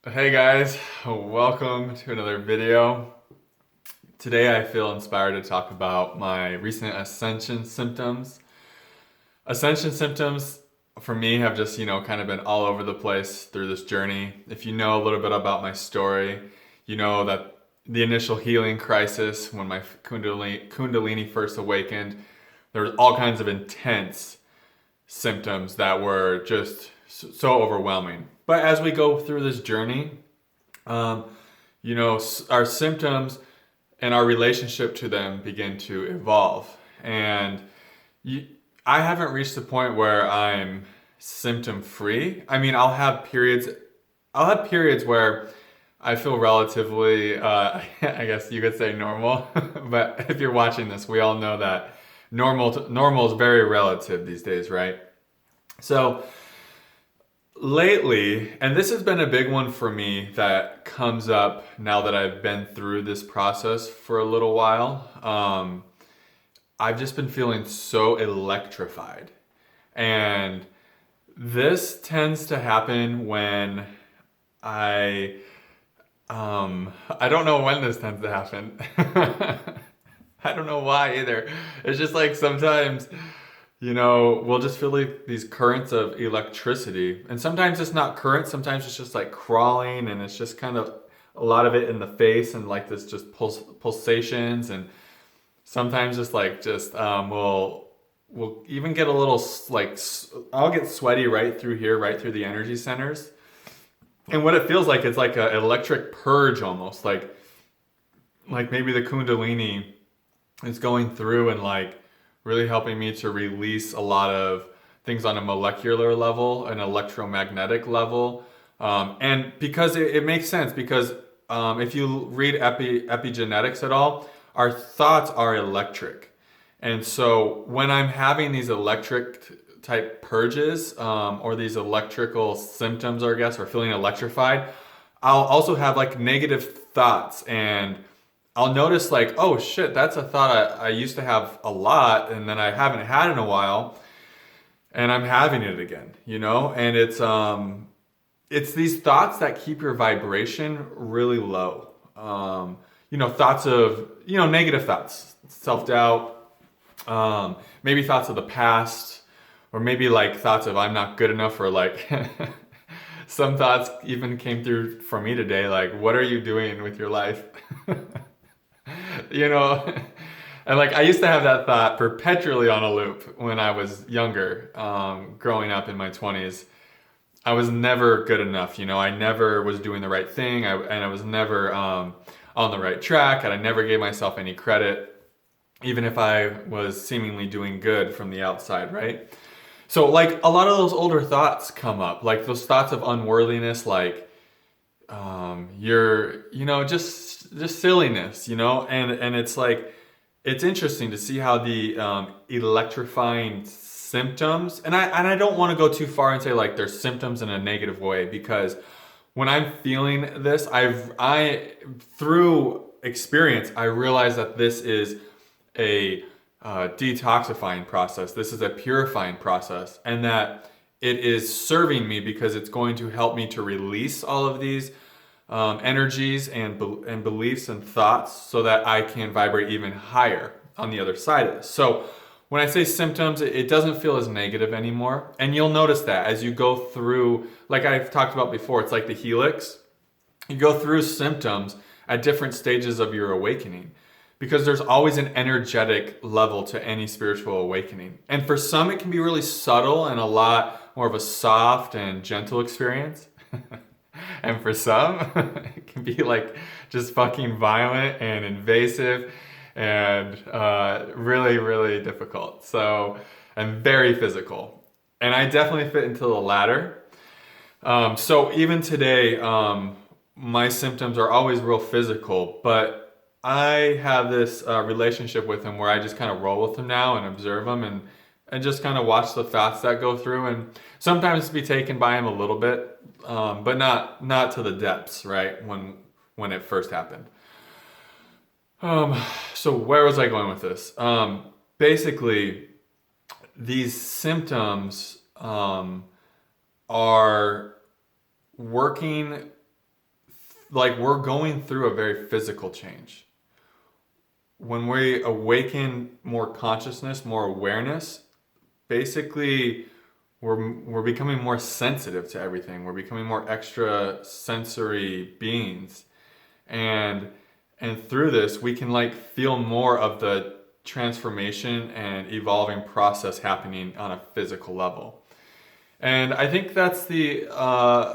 Hey guys, welcome to another video. Today I feel inspired to talk about my recent ascension symptoms. Ascension symptoms for me have just, kind of been all over the place through this journey. If you know a little bit about my story, you know that the initial healing crisis when my kundalini first awakened, there was all kinds of intense symptoms that were just so overwhelming. But as we go through this journey, um, our symptoms and our relationship to them begin to evolve. And you, I haven't reached the point where I'm symptom free. I mean, I'll have periods where I feel relatively, I guess you could say normal. But if you're watching this, we all know that normal is very relative these days, right? So lately, and this has been a big one for me that comes up now that I've been through this process for a little while. I've just been feeling so electrified. And this tends to happen when I I don't know when this tends to happen. I don't know why either. It's just like sometimes, we'll just feel like these currents of electricity. And sometimes it's not current, sometimes it's just like crawling and it's just kind of a lot of it in the face and like this just pulsations and sometimes we'll even get a little I'll get sweaty right through here, right through the energy centers. And what it feels like it's like an electric purge almost, like maybe the kundalini is going through and like really helping me to release a lot of things on a molecular level, an electromagnetic level. And because it makes sense, because if you read epigenetics at all, our thoughts are electric. And so when I'm having these electric type purges or these electrical symptoms, I guess, or feeling electrified, I'll also have like negative thoughts and I'll notice like, oh shit, that's a thought I used to have a lot and then I haven't had in a while and I'm having it again, And it's these thoughts that keep your vibration really low. Thoughts of, negative thoughts, self-doubt, maybe thoughts of the past, or maybe like thoughts of I'm not good enough, or like some thoughts even came through for me today, like, what are you doing with your life? you know? And like I used to have that thought perpetually on a loop when I was younger, growing up in my 20s. I was never good enough, I never was doing the right thing, and I was never on the right track, and I never gave myself any credit, even if I was seemingly doing good from the outside, right? So like a lot of those older thoughts come up, like those thoughts of unworthiness, like you're, just silliness, and it's like it's interesting to see how the electrifying symptoms, and I don't want to go too far and say like there's symptoms in a negative way, because when I'm feeling this, I through experience I realize that this is a detoxifying process. This is a purifying process, and that it is serving me because it's going to help me to release all of these energies and beliefs and thoughts so that I can vibrate even higher on the other side of this. So when I say symptoms, it doesn't feel as negative anymore. And you'll notice that as you go through, like I've talked about before, it's like the helix. You go through symptoms at different stages of your awakening, because there's always an energetic level to any spiritual awakening. And for some, it can be really subtle and a lot more of a soft and gentle experience. And for some, it can be like just fucking violent and invasive and really, really difficult. So, and very physical. And I definitely fit into the latter. So even today, my symptoms are always real physical, but I have this relationship with him where I just kind of roll with him now and observe him and just kind of watch the thoughts that go through, and sometimes be taken by him a little bit, but not to the depths, right? When it first happened. So where was I going with this? Basically, these symptoms are working like we're going through a very physical change. When we awaken more consciousness, more awareness, basically we're becoming more sensitive to everything. We're becoming more extra sensory beings. And through this we can like feel more of the transformation and evolving process happening on a physical level. And I think that's the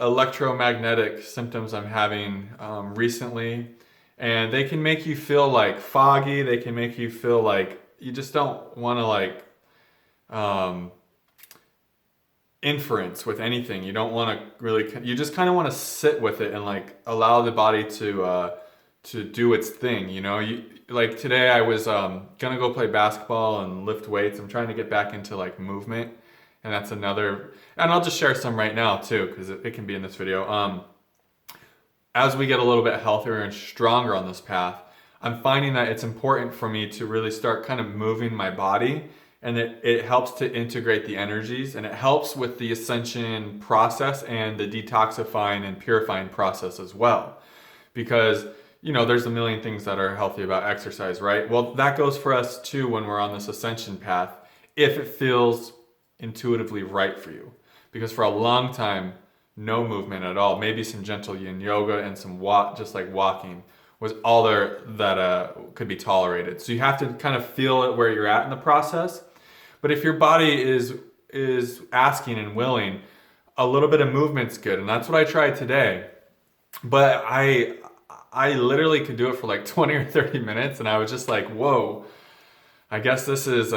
electromagnetic symptoms I'm having recently. And they can make you feel like foggy. They can make you feel like you just don't want to like inference with anything. You don't want to really, you just kind of want to sit with it and like allow the body to do its thing. You know, like today I was gonna go play basketball and lift weights. I'm trying to get back into like movement. And that's another, and I'll just share some right now too, because it can be in this video. As we get a little bit healthier and stronger on this path, I'm finding that it's important for me to really start kind of moving my body, and it helps to integrate the energies, and it helps with the ascension process and the detoxifying and purifying process as well. Because, you know, there's a million things that are healthy about exercise, right? Well, that goes for us too when we're on this ascension path, if it feels intuitively right for you. Because for a long time, no movement at all, maybe some gentle yin yoga and some just like walking was all there that could be tolerated. So you have to kind of feel it where you're at in the process. But if your body is asking and willing, a little bit of movement's good, and that's what I tried today. But I literally could do it for like 20 or 30 minutes, and I was just like, whoa, I guess this is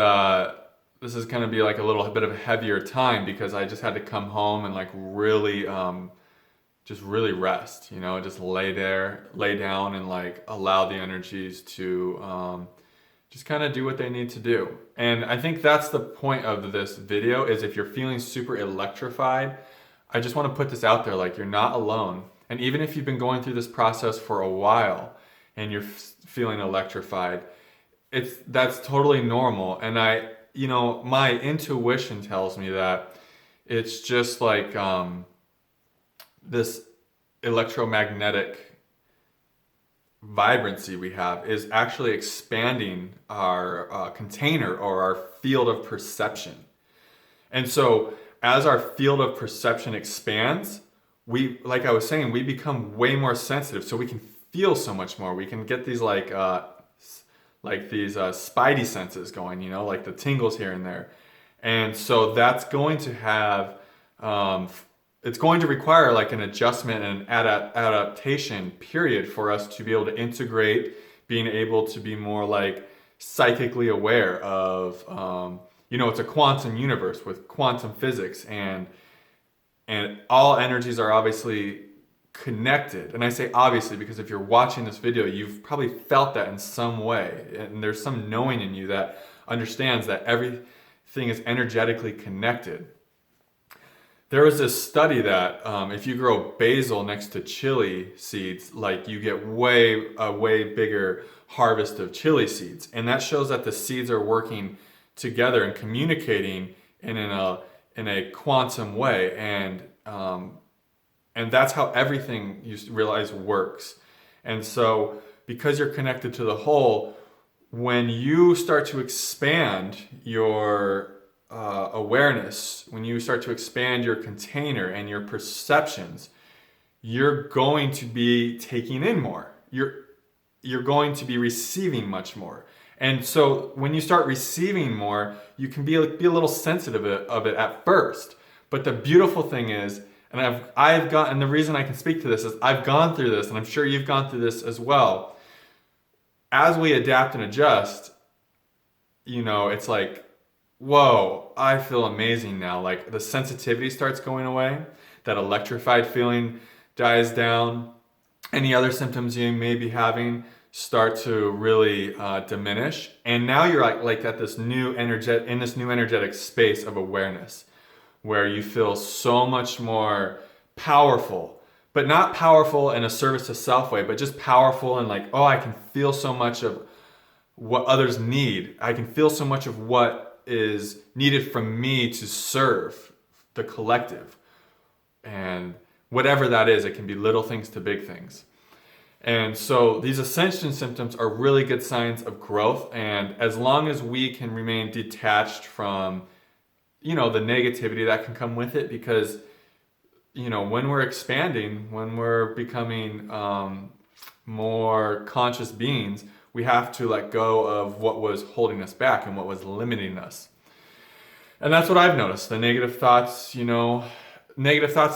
going to be like a little bit of a heavier time, because I just had to come home and like really, just really rest, you know, just lay down and like allow the energies to just kind of do what they need to do. And I think that's the point of this video, is if you're feeling super electrified, I just want to put this out there, like you're not alone. And even if you've been going through this process for a while and you're feeling electrified, that's totally normal. And you know, my intuition tells me that it's just like this electromagnetic vibrancy we have is actually expanding our container, or our field of perception. And so as our field of perception expands, like I was saying, we become way more sensitive, so we can feel so much more. We can get these like these spidey senses going, you know, like the tingles here and there. And so that's going to have, it's going to require like an adjustment and adaptation period for us to be able to integrate, being able to be more like psychically aware of, you know, it's a quantum universe with quantum physics, and all energies are obviously connected. And I say obviously because if you're watching this video, you've probably felt that in some way, and there's some knowing in you that understands that everything is energetically connected. There was this study that if you grow basil next to chili seeds, like you get a way bigger harvest of chili seeds, and that shows that the seeds are working together and communicating in a quantum way, and that's how everything, you realize, works. And so because you're connected to the whole, when you start to expand your awareness, when you start to expand your container and your perceptions, you're going to be taking in more. You're going to be receiving much more. And so when you start receiving more, you can be a little sensitive of it at first. But the beautiful thing is, and and the reason I can speak to this is I've gone through this, and I'm sure you've gone through this as well. As we adapt and adjust, you know, it's like, whoa, I feel amazing now. Like the sensitivity starts going away, that electrified feeling dies down. Any other symptoms you may be having start to really diminish. And now you're like at this new energetic space of awareness, where you feel so much more powerful, but not powerful in a service to self way, but just powerful and like, oh, I can feel so much of what others need. I can feel so much of what is needed from me to serve the collective. And whatever that is, it can be little things to big things. And so these ascension symptoms are really good signs of growth. And as long as we can remain detached from, the negativity that can come with it, because, when we're expanding, when we're becoming more conscious beings, we have to let go of what was holding us back and what was limiting us. And that's what I've noticed. The negative thoughts,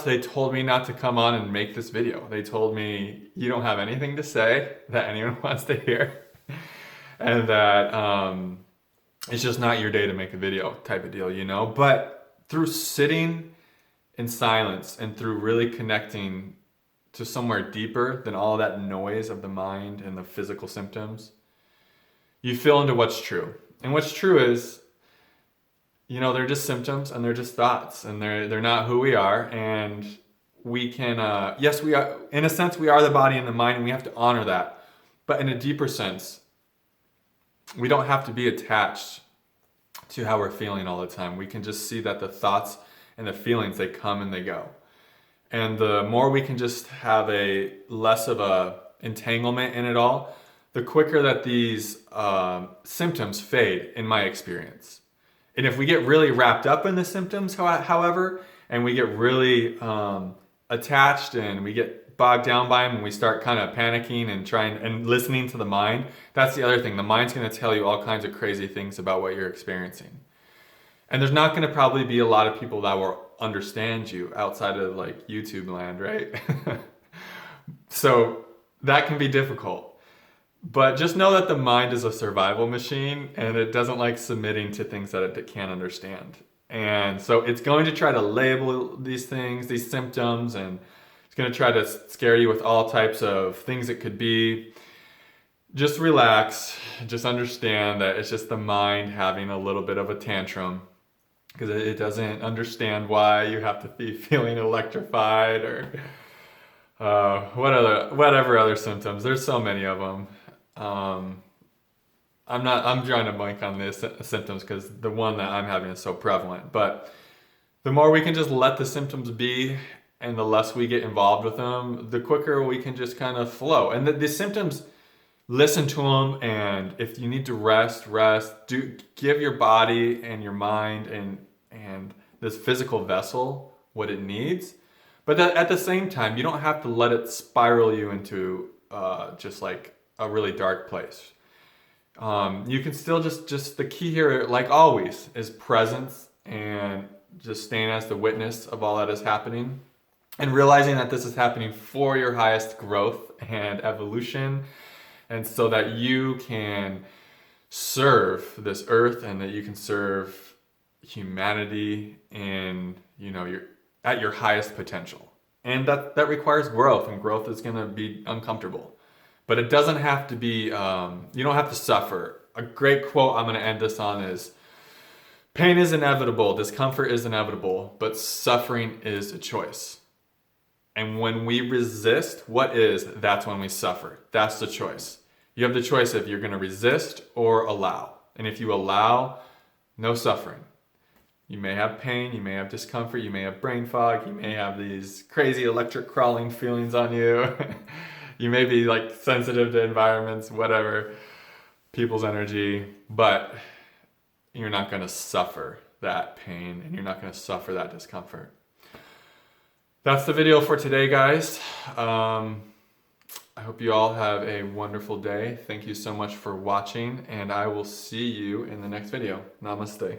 they told me not to come on and make this video. They told me, you don't have anything to say that anyone wants to hear. And that it's just not your day to make a video type of deal, But through sitting in silence and through really connecting to somewhere deeper than all that noise of the mind and the physical symptoms, you feel into what's true. And what's true is, they're just symptoms and they're just thoughts, and they're not who we are. And we can, yes, we are, in a sense, we are the body and the mind, and we have to honor that. But in a deeper sense, we don't have to be attached to how we're feeling all the time. We can just see that the thoughts and the feelings, they come and they go. And the more we can just have a less of a entanglement in it all, the quicker that these symptoms fade, in my experience. And if we get really wrapped up in the symptoms, however, and we get really attached and we get bogged down by them and we start kind of panicking and trying and listening to the mind, that's the other thing. The mind's going to tell you all kinds of crazy things about what you're experiencing. And there's not going to probably be a lot of people that will understand you outside of like YouTube land, right? So that can be difficult. But just know that the mind is a survival machine, and it doesn't like submitting to things that it can't understand. And so it's going to try to label these things, these symptoms, and it's going to try to scare you with all types of things it could be. Just relax. Just understand that it's just the mind having a little bit of a tantrum, because it doesn't understand why you have to be feeling electrified or whatever other symptoms. There's so many of them. I'm trying to blank on the symptoms because the one that I'm having is so prevalent. But the more we can just let the symptoms be, and the less we get involved with them, the quicker we can just kind of flow. And the symptoms, listen to them, and if you need to rest. Give your body and your mind and this physical vessel what it needs. But at the same time, you don't have to let it spiral you into just like a really dark place. You can still just the key here, like always, is presence and just staying as the witness of all that is happening, and realizing that this is happening for your highest growth and evolution, and so that you can serve this earth and that you can serve humanity in, you're at your highest potential. And that requires growth, and growth is going to be uncomfortable. But it doesn't have to be, you don't have to suffer. A great quote I'm going to end this on is, pain is inevitable, discomfort is inevitable, but suffering is a choice. And when we resist what is, that's when we suffer. That's the choice. You have the choice if you're going to resist or allow. And if you allow, no suffering. You may have pain, you may have discomfort, you may have brain fog, you may have these crazy electric crawling feelings on you. You may be like sensitive to environments, whatever, people's energy, but you're not going to suffer that pain, and you're not going to suffer that discomfort. That's the video for today, guys. I hope you all have a wonderful day. Thank you so much for watching, and I will see you in the next video. Namaste.